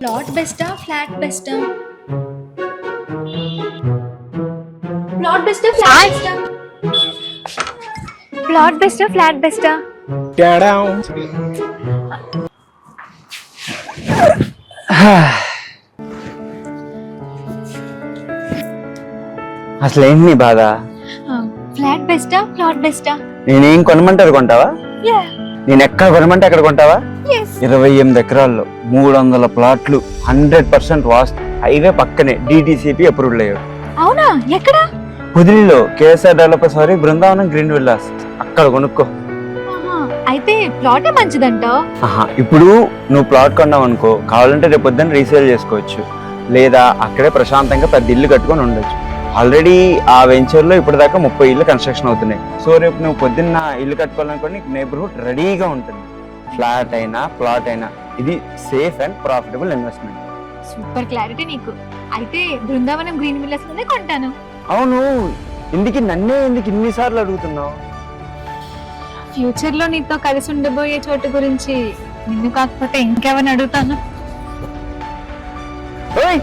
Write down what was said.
Plot బెస్టా flat బెస్టా? Plot బెస్టా ఫ్లాట్ బెస్టా? ప్లాట్ బెస్టా ఫ్లాట్ బెస్టా? అసలు ఏంటి నీ బాధ? ఫ్లాట్ బెస్టా ప్లాట్ బెస్టా? నేనేం కొనమంటారు కొంటావా? యా నేను ఎక్కడ కొనమంటే అక్కడ కొంటావా? yes 28 ఎకరాల్లో 300 ప్లాట్లు 100% వాస్తు హైవే పక్కనే DTCP అప్రూవ్డ్ అయ్యాడు. అవునా? ఎక్కడ? కుదిలిలో కేఎస్ఆర్ డెవలపర్స్ వారి బృందావనం గ్రీన్ విల్లాస్ అక్కడ కొనుక్కో. ఆహా, అయితే ప్లాటే మంచిదంటావు? ఇప్పుడు నువ్వు ప్లాట్ కొన్నావు అనుకో, కావాలంటే రేపు పొద్దున్న రీసేల్ చేసుకోవచ్చు, లేదా అక్కడే ప్రశాంతంగా పెద్ద ఇల్లు కట్టుకొని ఉండొచ్చు. ఆల్రెడీ ఆ వెంచర్లో ఇప్పటిదాకా 30 ఇల్లు కన్స్ట్రక్షన్ అవుతున్నాయి. సో రేపు నువ్వు పొద్దున్న ఇల్లు కట్టుకోవాలనుకోని నేబర్హుడ్ రెడీగా ఉంటుంది. ఫ్లాట్ అయినా ప్లాట్ అయినా ఇది safe and profitable investment. Super clarity నీకు. అయితే బృందావనం గ్రీన్ విల్లాస్ లోనే కొంటాను. అవును, నన్నే ఎందుకు ఇన్నిసార్లు అడుగుతున్నావు? ఫ్యూచర్ లో నీతో కలిసి ఉండబోయే చోటు గురించి నిన్ను కాకపోతే ఇంకెవరిని అడుగుతాను? ఓయ్